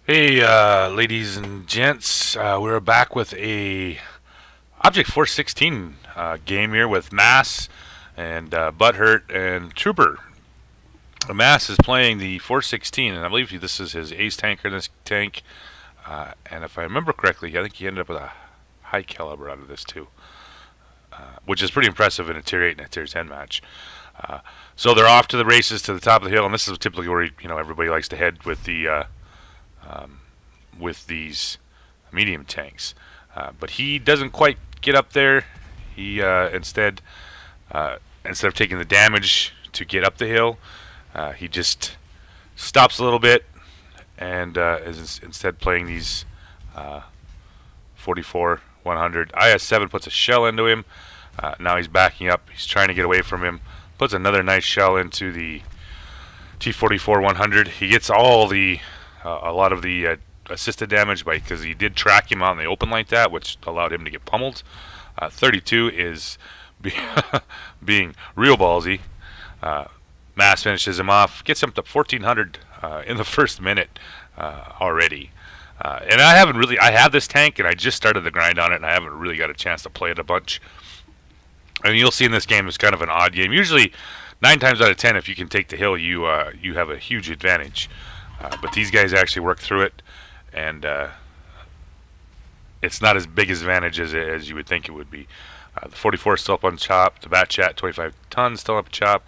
Hey, ladies and gents, we're back with a Object 416 game here with Mass and Butthurt and Trooper. Mass is playing the 416, and I believe this is his ace tanker in this tank. And if I remember correctly, I think he ended up with a high caliber out of this too, which is pretty impressive in a tier 8 and a tier 10 match. Uh, so they're off to the races to the top of the hill, and this is typically where everybody likes to head with um, with these medium tanks. But he doesn't quite get up there. He instead of taking the damage to get up the hill, he just stops a little bit and is instead playing these 44 100. IS-7 puts a shell into him. Now he's backing up. He's trying to get away from him. Puts another nice shell into the T-44 100. He gets a lot of the assisted damage because he did track him out in the open like that, which allowed him to get pummeled. 32 is being real ballsy. Mass finishes him off, gets him to 1400 in the first minute already. And I have this tank and I just started the grind on it and I haven't really got a chance to play it a bunch. I mean, you'll see in this game it's kind of an odd game. Usually, 9 times out of 10, if you can take the hill, you have a huge advantage. But these guys actually work through it, and it's not as big an advantage as you would think it would be. The 44 is still up on chop. The Batchat 25 tons still up chop.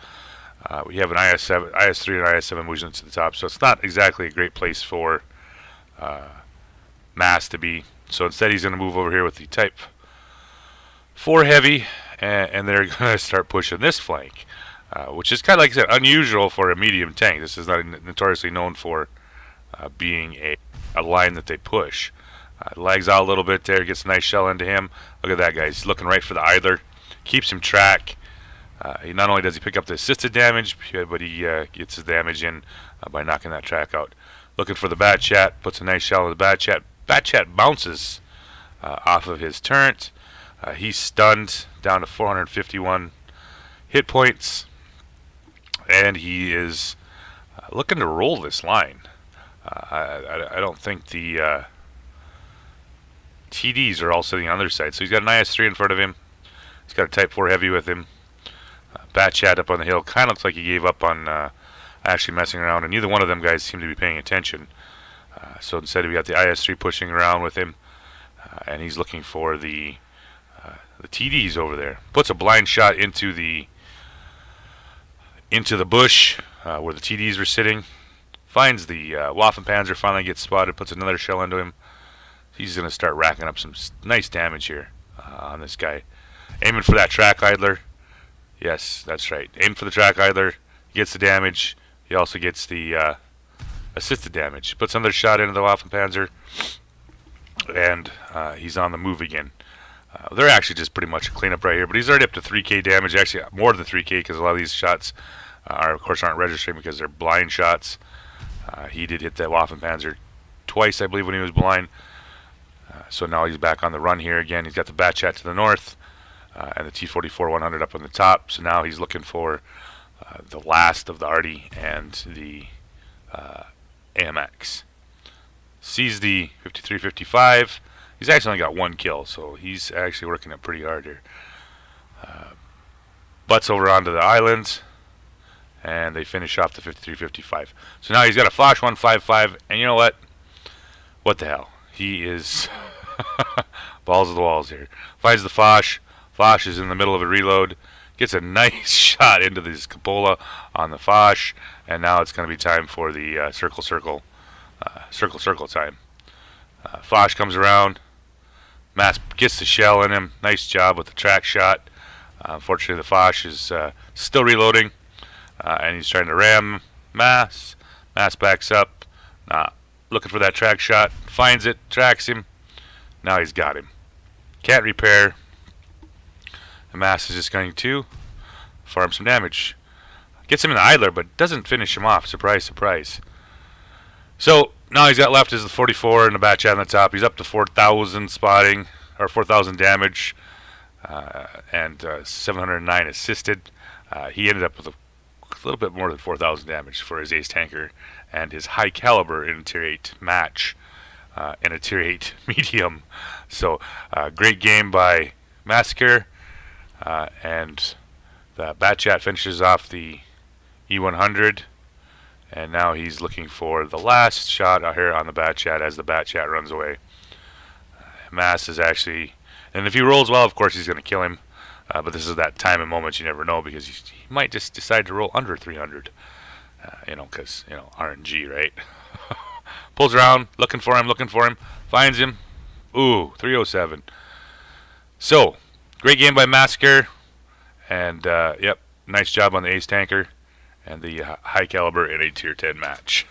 We have an IS-7, IS-3, and IS-7 moving to the top, so it's not exactly a great place for Mass to be. So instead, he's going to move over here with the Type 4 heavy, and they're going to start pushing this flank, which is kind of, like I said, unusual for a medium tank. This is not notoriously known for being a line that they push. Lags out a little bit there, gets a nice shell into him. Look at that guy, he's looking right for the idler, keeps him track. He not only does he pick up the assisted damage, but he gets his damage in by knocking that track out. Looking for the Batchat, puts a nice shell on the Batchat. Batchat bounces off of his turret. He's stunned down to 451 hit points, and he is looking to roll this line. I don't think the TDs are all sitting on their side, so he's got an IS-3 in front of him. He's got a Type 4 heavy with him. Batchat up on the hill. Kind of looks like he gave up on actually messing around, and neither one of them guys seem to be paying attention. So instead, we got the IS-3 pushing around with him, and he's looking for the TDs over there. Puts a blind shot into the bush where the TDs were sitting. Finds the Waffenpanzer, finally gets spotted, puts another shell into him. He's going to start racking up some nice damage here on this guy. Aiming for that track idler. Yes, that's right. Aim for the track idler. He gets the damage. He also gets the assisted damage. Puts another shot into the Waffenpanzer. And he's on the move again. They're actually just pretty much a cleanup right here, but he's already up to 3k damage, actually more than 3k because a lot of these shots of course aren't registering because they're blind shots. He did hit that Waffenpanzer twice, I believe, when he was blind. So now he's back on the run here again. He's got the Batchat to the north and the T-44 100 up on the top. So now he's looking for the last of the Arty and the AMX. Sees the 53-55. He's actually only got one kill, so he's actually working it pretty hard here. Butts over onto the island, and they finish off the 53-55. So now he's got a Foch 155, and you know what? What the hell? He is balls of the walls here. Finds the Foch. Foch is in the middle of a reload. Gets a nice shot into this cupola on the Foch, and now it's going to be time for the circle time. Foch comes around. Mass gets the shell in him. Nice job with the track shot. Unfortunately, the Foch is still reloading, and he's trying to ram Mass. Mass backs up, looking for that track shot. Finds it, tracks him. Now he's got him. Can't repair. And Mass is just going to farm some damage. Gets him in the idler, but doesn't finish him off. Surprise, surprise. So now he's got left is the 44 and the Batchat on the top. He's up to 4,000 spotting, or 4,000 damage, and 709 assisted. He ended up with a little bit more than 4,000 damage for his ace tanker, and his High Caliber in a Tier 8 match in a Tier 8 medium. So great game by Massacre, and the Batchat finishes off the E100, and now he's looking for the last shot out here on the Batchat as the Batchat runs away. Mass is actually, and if he rolls well, of course he's going to kill him. But this is that time and moment you never know, because he might just decide to roll under 300. Because, RNG, right? Pulls around, looking for him, finds him. Ooh, 307. So, great game by Massacre. And, yep, nice job on the Ace Tanker and the High Caliber in a Tier 10 match.